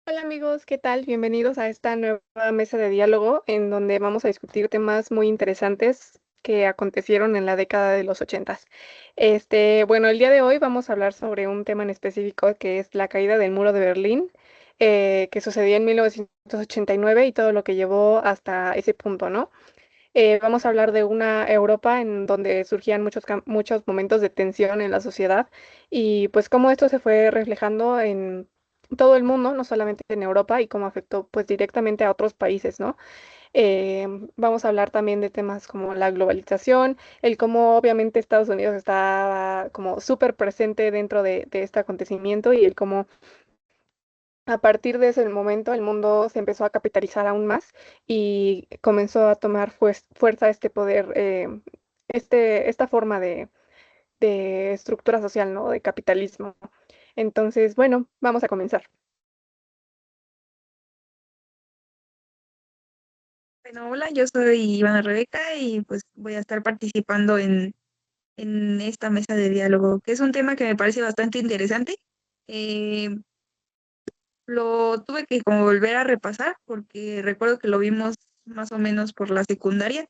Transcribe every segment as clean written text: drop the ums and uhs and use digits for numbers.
Hola amigos, ¿qué tal? Bienvenidos a esta nueva mesa de diálogo en donde vamos a discutir temas muy interesantes que acontecieron en la década de los ochentas. Bueno, el día de hoy vamos a hablar sobre un tema en específico que es la caída del muro de Berlín, que sucedió en 1989 y todo lo que llevó hasta ese punto, ¿no? Vamos a hablar de una Europa en donde surgían muchos momentos de tensión en la sociedad y pues cómo esto se fue reflejando en todo el mundo, no solamente en Europa, y cómo afectó pues directamente a otros países, ¿no? Vamos a hablar también de temas como la globalización, el cómo obviamente Estados Unidos está como súper presente dentro de este acontecimiento y el cómo a partir de ese momento, el mundo se empezó a capitalizar aún más y comenzó a tomar fuerza este poder, esta forma de estructura social, ¿no? De capitalismo. Entonces, bueno, vamos a comenzar. Bueno, hola, yo soy Ivana Rebeca y pues voy a estar participando en esta mesa de diálogo, que es un tema que me parece bastante interesante. Eh, lo tuve que como volver a repasar porque recuerdo que lo vimos más o menos por la secundaria,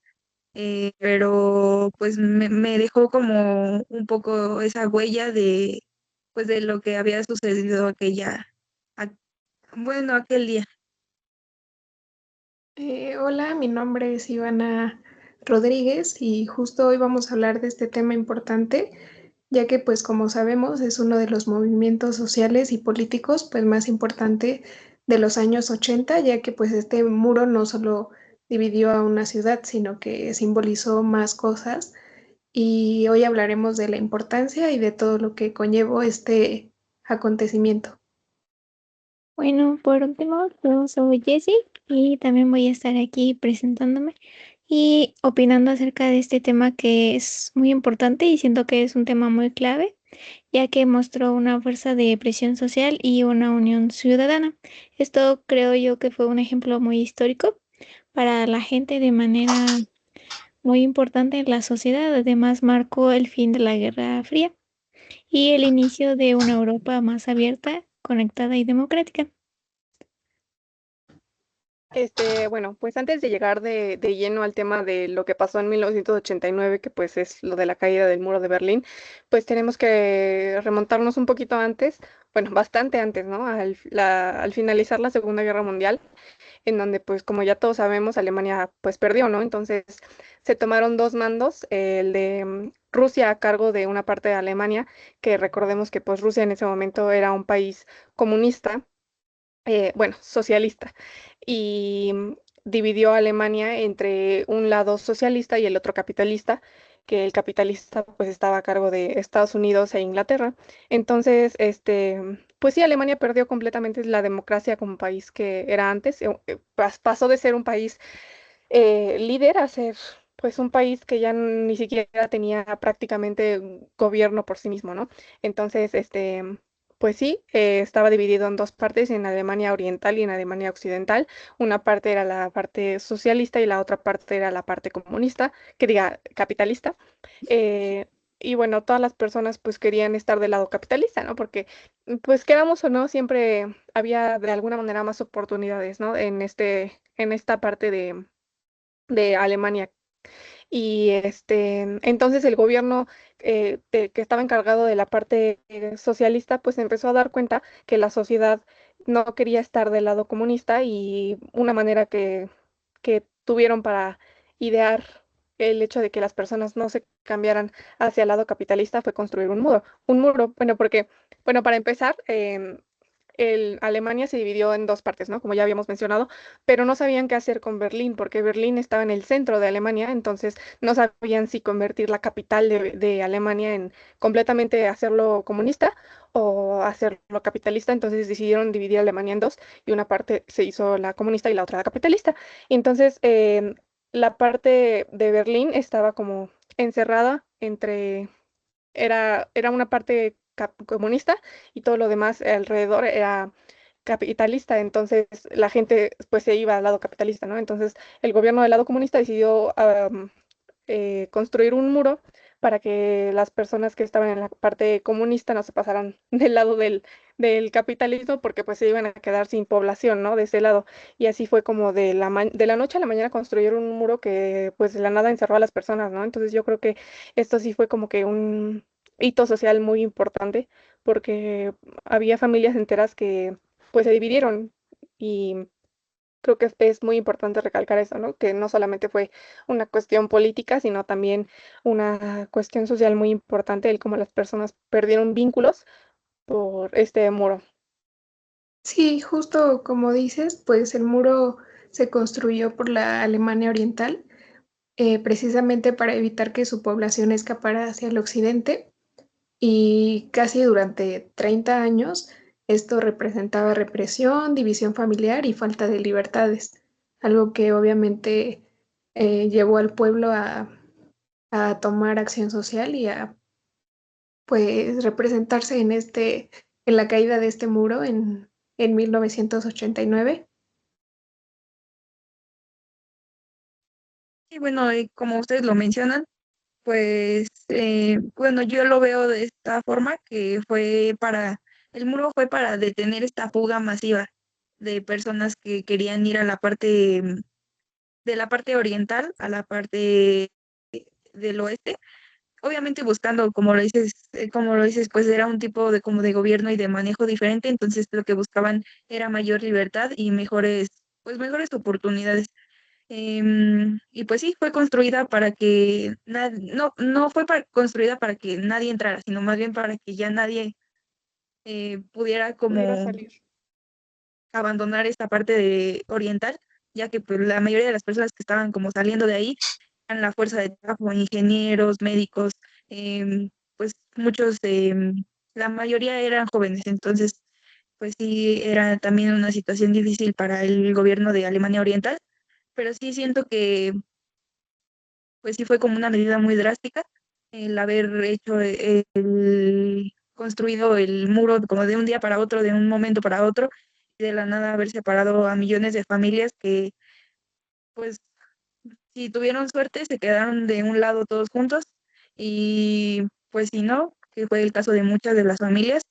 pero pues me dejó como un poco esa huella de pues de lo que había sucedido ac- bueno, aquel día. Hola, mi nombre es Ivana Rodríguez y justo hoy vamos a hablar de este tema importante, ya que pues como sabemos es uno de los movimientos sociales y políticos pues más importante de los años 80, ya que pues este muro no solo dividió a una ciudad, sino que simbolizó más cosas y hoy hablaremos de la importancia y de todo lo que conllevó este acontecimiento. Bueno, por último, yo soy Jessie y también voy a estar aquí presentándome y opinando acerca de este tema que es muy importante y siento que es un tema muy clave, ya que mostró una fuerza de presión social y una unión ciudadana. Esto creo yo que fue un ejemplo muy histórico para la gente de manera muy importante en la sociedad. Además, marcó el fin de la Guerra Fría y el inicio de una Europa más abierta, conectada y democrática. Bueno, pues antes de llegar de lleno al tema de lo que pasó en 1989, que pues es lo de la caída del muro de Berlín, pues tenemos que remontarnos un poquito antes, bueno, bastante antes, ¿no? Al finalizar la Segunda Guerra Mundial, en donde pues como ya todos sabemos, Alemania pues perdió, ¿no? Entonces se tomaron dos mandos, el de Rusia a cargo de una parte de Alemania, que recordemos que pues Rusia en ese momento era un país comunista, bueno, socialista, y dividió a Alemania entre un lado socialista y el otro capitalista, que el capitalista pues estaba a cargo de Estados Unidos e Inglaterra. Entonces, pues sí, Alemania perdió completamente la democracia como país que era antes, pasó de ser un país líder a ser pues un país que ya ni siquiera tenía prácticamente gobierno por sí mismo, ¿no? Entonces, pues sí, estaba dividido en dos partes, en Alemania Oriental y en Alemania Occidental. Una parte era la parte socialista y la otra parte era la parte comunista, que diga capitalista. Eh, y bueno, todas las personas pues querían estar del lado capitalista, ¿no? Porque pues queramos o no, siempre había de alguna manera más oportunidades, ¿no? En esta parte de Alemania. Y entonces el gobierno que estaba encargado de la parte socialista, pues empezó a dar cuenta que la sociedad no quería estar del lado comunista y una manera que tuvieron para idear el hecho de que las personas no se cambiaran hacia el lado capitalista fue construir un muro. Un muro, bueno, porque, bueno, para empezar, Alemania se dividió en dos partes, ¿no? Como ya habíamos mencionado, pero no sabían qué hacer con Berlín, porque Berlín estaba en el centro de Alemania, entonces no sabían si convertir la capital de Alemania en completamente hacerlo comunista o hacerlo capitalista, entonces decidieron dividir Alemania en dos y una parte se hizo la comunista y la otra la capitalista. Entonces, la parte de Berlín estaba como encerrada era una parte comunista y todo lo demás alrededor era capitalista, entonces la gente pues se iba al lado capitalista, ¿no? Entonces el gobierno del lado comunista decidió construir un muro para que las personas que estaban en la parte comunista no se pasaran del lado del capitalismo, porque pues se iban a quedar sin población, ¿no? De ese lado. Y así fue como de la noche a la mañana construyeron un muro que pues de la nada encerró a las personas, ¿no? Entonces yo creo que esto sí fue como que un hito social muy importante, porque había familias enteras que pues se dividieron. Y creo que es muy importante recalcar eso, ¿no? Que no solamente fue una cuestión política, sino también una cuestión social muy importante, el cómo las personas perdieron vínculos por este muro. Sí, justo como dices, pues el muro se construyó por la Alemania Oriental, precisamente para evitar que su población escapara hacia el occidente y casi durante 30 años esto representaba represión, división familiar y falta de libertades, algo que obviamente llevó al pueblo a tomar acción social y a pues representarse en la caída de este muro en 1989. Y bueno, como ustedes lo mencionan, pues bueno, yo lo veo de esta forma, el muro fue para detener esta fuga masiva de personas que querían ir a la parte, de la parte oriental a la parte del oeste, obviamente buscando, como lo dices, pues era un tipo de como de gobierno y de manejo diferente, entonces lo que buscaban era mayor libertad y mejores oportunidades. Y pues sí, fue construida para que no fue construida para que nadie entrara, sino más bien para que ya nadie pudiera Pudiera como salir. abandonar esta parte oriental, ya que pues la mayoría de las personas que estaban como saliendo de ahí eran la fuerza de trabajo, ingenieros, médicos, pues muchos, la mayoría eran jóvenes, entonces pues sí, era también una situación difícil para el gobierno de Alemania Oriental, pero sí siento que pues sí fue como una medida muy drástica el haber construido el muro como de un día para otro, de un momento para otro, y de la nada haber separado a millones de familias que, pues, si tuvieron suerte, se quedaron de un lado todos juntos, y pues si no, que fue el caso de muchas de las familias,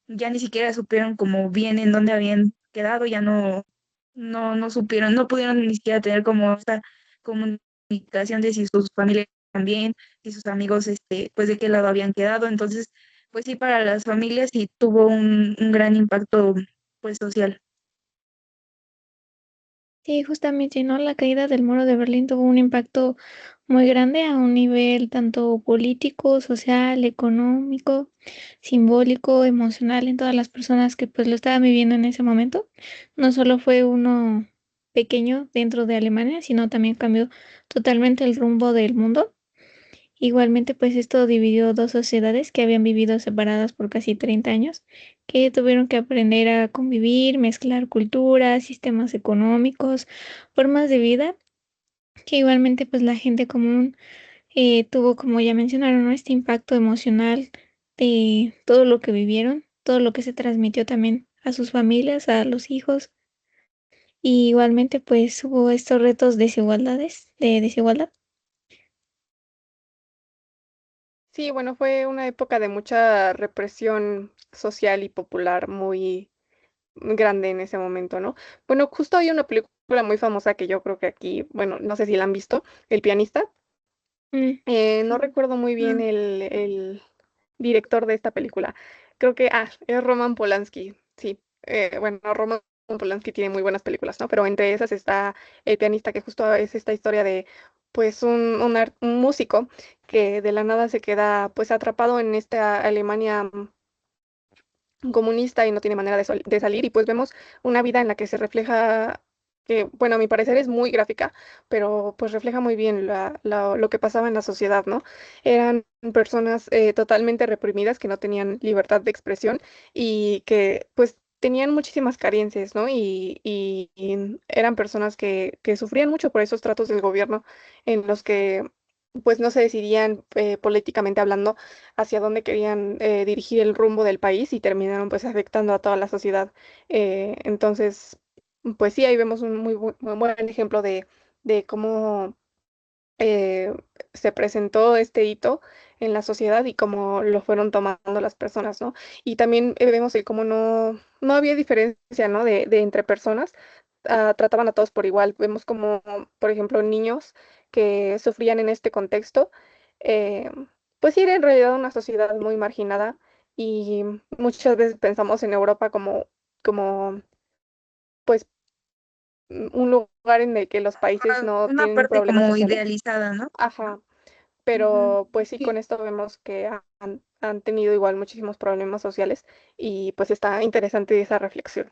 ya ni siquiera supieron como bien en dónde habían quedado, ya no supieron, no pudieron ni siquiera tener como esta comunicación de si sus familias también, si sus amigos, pues de qué lado habían quedado. Entonces, pues sí, para las familias sí tuvo un gran impacto, pues social. Sí, justamente, ¿no? La caída del muro de Berlín tuvo un impacto muy grande a un nivel tanto político, social, económico, simbólico, emocional en todas las personas que pues lo estaban viviendo en ese momento. No solo fue uno pequeño dentro de Alemania, sino también cambió totalmente el rumbo del mundo. Igualmente, pues esto dividió dos sociedades que habían vivido separadas por casi 30 años, que tuvieron que aprender a convivir, mezclar culturas, sistemas económicos, formas de vida, que igualmente pues la gente común tuvo, como ya mencionaron, ¿no? Este impacto emocional de todo lo que vivieron, todo lo que se transmitió también a sus familias, a los hijos. Y igualmente pues hubo estos retos de desigualdad. Sí, bueno, fue una época de mucha represión social y popular muy grande en ese momento, ¿no? Bueno, justo hay una película muy famosa que yo creo que aquí, bueno, no sé si la han visto, El pianista. Mm, No recuerdo muy bien Mm, el director de esta película. Creo que, es Roman Polanski, sí. Bueno, Roman Polanski tiene muy buenas películas, ¿no? Pero entre esas está El pianista, que justo es esta historia de, pues, un músico que de la nada se queda, pues, atrapado en esta Alemania comunista y no tiene manera de salir. Y pues vemos una vida en la que se refleja, que, bueno, a mi parecer es muy gráfica, pero pues refleja muy bien lo que pasaba en la sociedad, ¿no? Eran personas totalmente reprimidas que no tenían libertad de expresión y que pues tenían muchísimas carencias, ¿no? Y eran personas que sufrían mucho por esos tratos del gobierno en los que pues no se decidían políticamente hablando hacia dónde querían dirigir el rumbo del país y terminaron pues afectando a toda la sociedad. Entonces, pues sí, ahí vemos un muy buen ejemplo de cómo eh, se presentó este hito en la sociedad y cómo lo fueron tomando las personas, ¿no? Y también vemos el cómo no había diferencia, ¿no? De entre personas, trataban a todos por igual. Vemos como, por ejemplo, niños que sufrían en este contexto, eh, pues sí, era en realidad una sociedad muy marginada y muchas veces pensamos en Europa como pues un lugar en el que los países no Una tienen parte problemas como sociales. idealizada, ¿no? Ajá, Ujú. pero pues sí, Sí, con esto vemos que han tenido igual muchísimos problemas sociales y pues está interesante esa reflexión.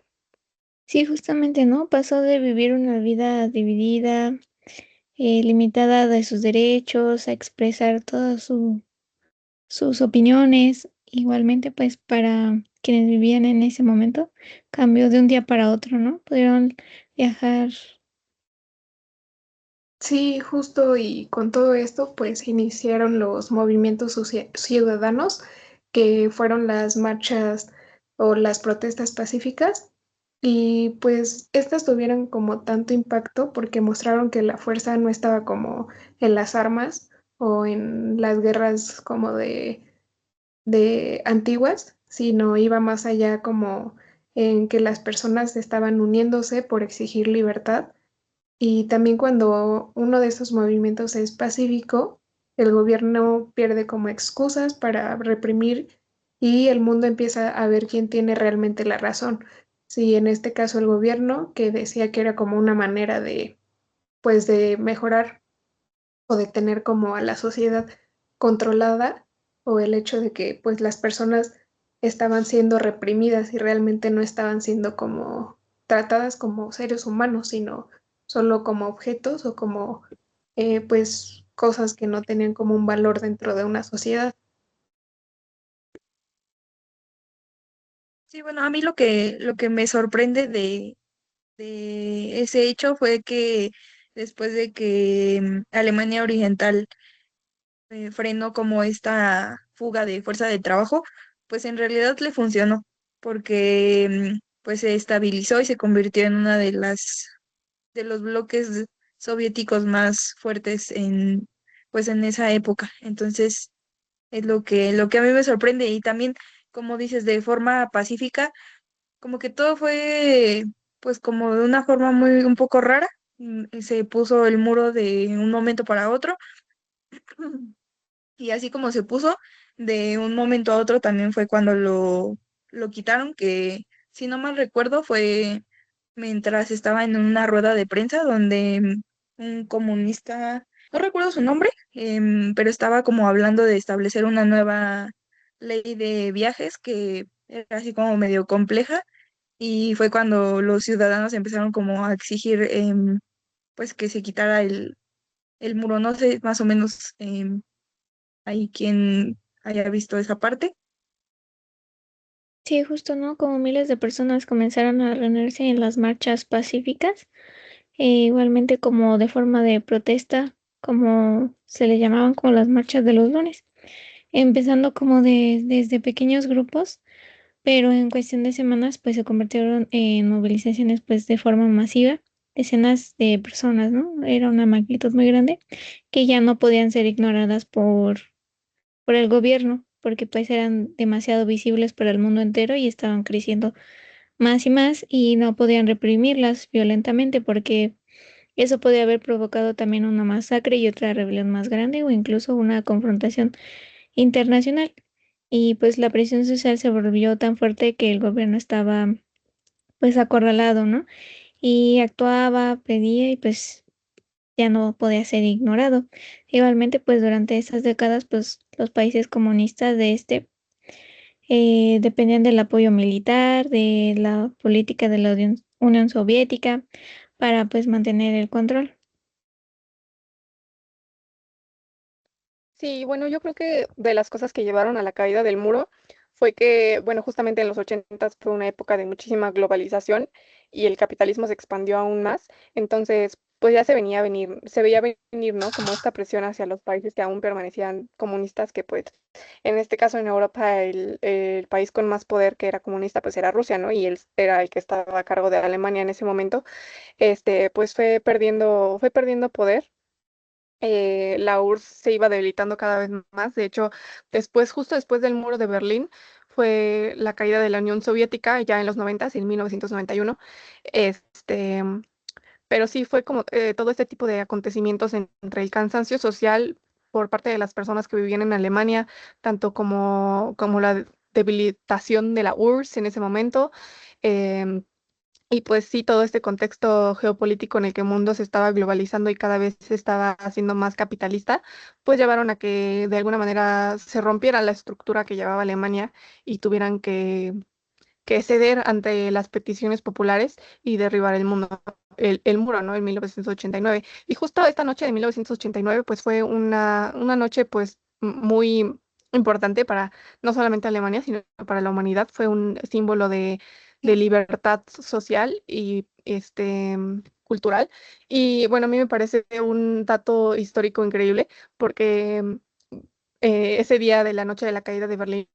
Sí, justamente, ¿no? Pasó de vivir una vida dividida, limitada de sus derechos, a expresar todas sus opiniones. Igualmente, pues para quienes vivían en ese momento, cambió de un día para otro, ¿no? Pudieron viajar. sí, justo y con todo esto, pues iniciaron los movimientos ciudadanos, que fueron las marchas o las protestas pacíficas. Y pues estas tuvieron como tanto impacto porque mostraron que la fuerza no estaba como en las armas o en las guerras como de antiguas, sino iba más allá como en que las personas estaban uniéndose por exigir libertad. Y también cuando uno de esos movimientos es pacífico, el gobierno pierde como excusas para reprimir y el mundo empieza a ver quién tiene realmente la razón. Si en este caso el gobierno, que decía que era como una manera de, pues, de mejorar o de tener como a la sociedad controlada, o el hecho de que pues las personas estaban siendo reprimidas y realmente no estaban siendo como tratadas como seres humanos, sino solo como objetos o como pues cosas que no tenían como un valor dentro de una sociedad. Sí, bueno, a mí lo que me sorprende de ese hecho fue que después de que Alemania Oriental frenó como esta fuga de fuerza de trabajo, pues en realidad le funcionó, porque pues se estabilizó y se convirtió en una de los bloques soviéticos más fuertes en pues en esa época. Entonces, es lo que a mí me sorprende y también, como dices, de forma pacífica, como que todo fue pues como de una forma muy un poco rara. Se puso el muro de un momento para otro. Y así como se puso, de un momento a otro también fue cuando lo quitaron, que si no mal recuerdo fue mientras estaba en una rueda de prensa donde un comunista, no recuerdo su nombre, pero estaba como hablando de establecer una nueva ley de viajes que era así como medio compleja y fue cuando los ciudadanos empezaron como a exigir pues que se quitara el muro, no sé más o menos. Hay quien haya visto esa parte. Sí, justo, ¿no? Como miles de personas comenzaron a reunirse en las marchas pacíficas, igualmente como de forma de protesta, como se le llamaban como las marchas de los lunes, empezando como desde pequeños grupos, pero en cuestión de semanas pues se convirtieron en movilizaciones pues de forma masiva, decenas de personas, ¿no? Era una magnitud muy grande que ya no podían ser ignoradas por el gobierno, porque pues eran demasiado visibles para el mundo entero y estaban creciendo más y más y no podían reprimirlas violentamente porque eso podía haber provocado también una masacre y otra rebelión más grande o incluso una confrontación internacional. Y pues la presión social se volvió tan fuerte que el gobierno estaba pues acorralado, ¿no? Y actuaba, pedía y pues ya no podía ser ignorado. Igualmente, pues durante esas décadas, pues los países comunistas de este dependían del apoyo militar, de la política de la Unión Soviética para pues mantener el control. Sí, bueno, yo creo que de las cosas que llevaron a la caída del muro fue que, bueno, justamente en los 80 fue una época de muchísima globalización y el capitalismo se expandió aún más. Entonces, pues ya se veía venir, ¿no? Como esta presión hacia los países que aún permanecían comunistas, que pues en este caso en Europa el país con más poder que era comunista pues era Rusia, ¿no? Y él era el que estaba a cargo de Alemania en ese momento. Pues fue perdiendo poder la URSS se iba debilitando cada vez más. De hecho, después, justo después del muro de Berlín, fue la caída de la Unión Soviética ya en los 90, en 1991. Este, pero sí fue como todo este tipo de acontecimientos entre el cansancio social por parte de las personas que vivían en Alemania, tanto como la debilitación de la URSS en ese momento. em, y pues sí, todo este contexto geopolítico en el que el mundo se estaba globalizando y cada vez se estaba haciendo más capitalista, pues llevaron a que de alguna manera se rompiera la estructura que llevaba Alemania y tuvieran que ceder ante las peticiones populares y derribar el muro, ¿no? En 1989. Y justo esta noche de 1989, pues fue una noche pues muy importante para no solamente Alemania, sino para la humanidad. Fue un símbolo de libertad social y cultural. Y bueno, a mí me parece un dato histórico increíble porque ese día de la noche de la caída de Berlín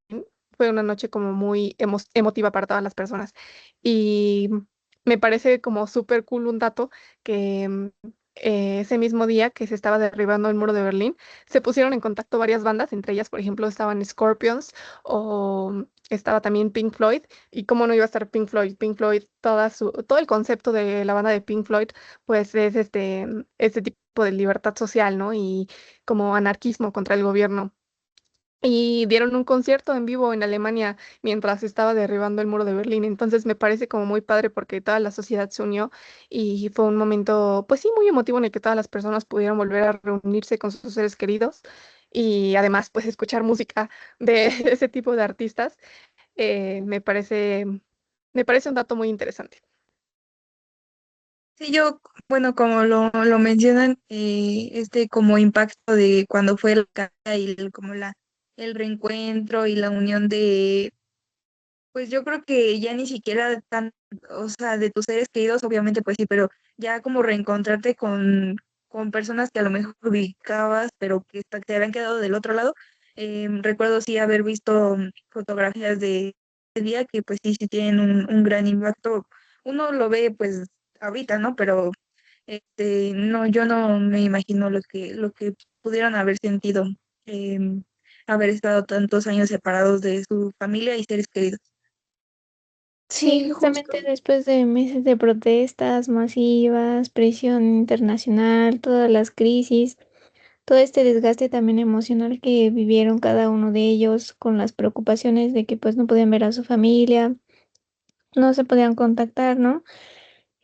fue una noche como muy emotiva para todas las personas. Y me parece como súper cool un dato que ese mismo día que se estaba derribando el muro de Berlín, se pusieron en contacto varias bandas, entre ellas, por ejemplo, estaban Scorpions o estaba también Pink Floyd. ¿Y cómo no iba a estar Pink Floyd? Pink Floyd, todo el concepto de la banda de Pink Floyd, pues es este tipo de libertad social, ¿no? Y como anarquismo contra el gobierno. Y dieron un concierto en vivo en Alemania mientras estaba derribando el muro de Berlín. Entonces me parece como muy padre porque toda la sociedad se unió y fue un momento, pues sí, muy emotivo en el que todas las personas pudieron volver a reunirse con sus seres queridos y además pues escuchar música de ese tipo de artistas. Me parece un dato muy interesante. Sí, yo, bueno, como lo mencionan, este como impacto de cuando fue la caída y como el reencuentro y la unión de, pues yo creo que ya ni siquiera tan, o sea, de tus seres queridos, obviamente, pues sí, pero ya como reencontrarte con personas que a lo mejor ubicabas, pero que te habían quedado del otro lado. Recuerdo sí haber visto fotografías de ese día que pues sí, sí tienen un gran impacto. Uno lo ve pues ahorita, ¿no? Pero no, yo no me imagino lo que pudieron haber sentido, em, haber estado tantos años separados de su familia y seres queridos. Sí, Sí, justamente justo. después de meses de protestas masivas, presión internacional, todas las crisis, todo este desgaste también emocional que vivieron cada uno de ellos con las preocupaciones de que pues no podían ver a su familia, no se podían contactar, ¿no?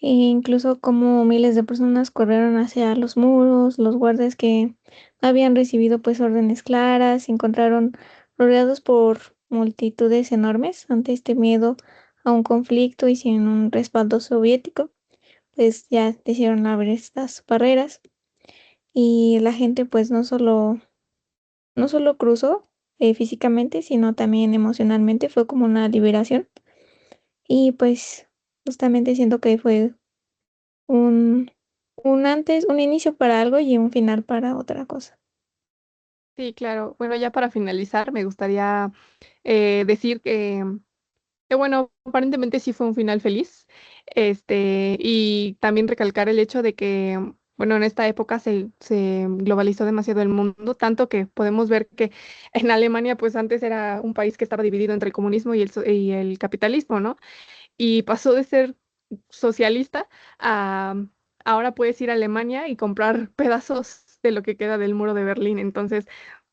E incluso como miles de personas corrieron hacia los muros, los guardias que habían recibido pues órdenes claras, se encontraron rodeados por multitudes enormes ante este miedo a un conflicto y sin un respaldo soviético, pues ya decidieron abrir estas barreras y la gente pues no solo cruzó físicamente, sino también emocionalmente, fue como una liberación y pues justamente siento que fue un, un antes, un inicio para algo y un final para otra cosa. Sí, claro. Bueno, ya para finalizar, me gustaría decir que bueno, aparentemente sí fue un final feliz. Y también recalcar el hecho de que, bueno, en esta época se globalizó demasiado el mundo, tanto que podemos ver que en Alemania, pues antes era un país que estaba dividido entre el comunismo y el capitalismo, ¿no? Y pasó de ser socialista a ahora puedes ir a Alemania y comprar pedazos de lo que queda del muro de Berlín. Entonces,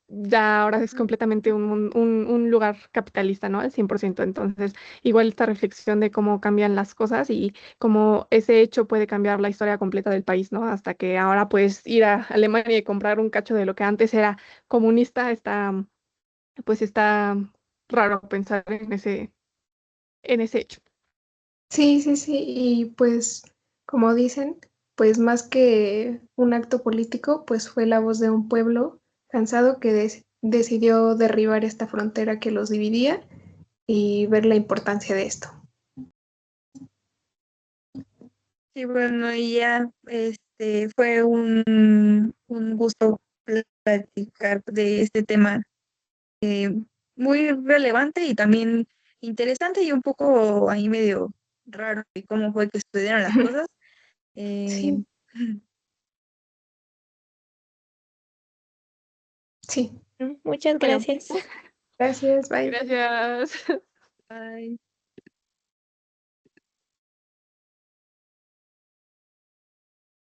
ya ahora es completamente un lugar capitalista, ¿no? Al 100%. Entonces, igual esta reflexión de cómo cambian las cosas y cómo ese hecho puede cambiar la historia completa del país, ¿no? Hasta que ahora puedes ir a Alemania y comprar un cacho de lo que antes era comunista, está raro pensar en ese hecho. Sí, sí, sí. Y pues, como dicen, pues más que un acto político, pues fue la voz de un pueblo cansado que decidió derribar esta frontera que los dividía y ver la importancia de esto. Sí, bueno, y ya fue un gusto platicar de este tema muy relevante y también interesante y un poco ahí medio raro de cómo fue que sucedieron las cosas. Eh, Sí, Sí, Muchas Bueno, gracias. gracias, bye. gracias. Bye.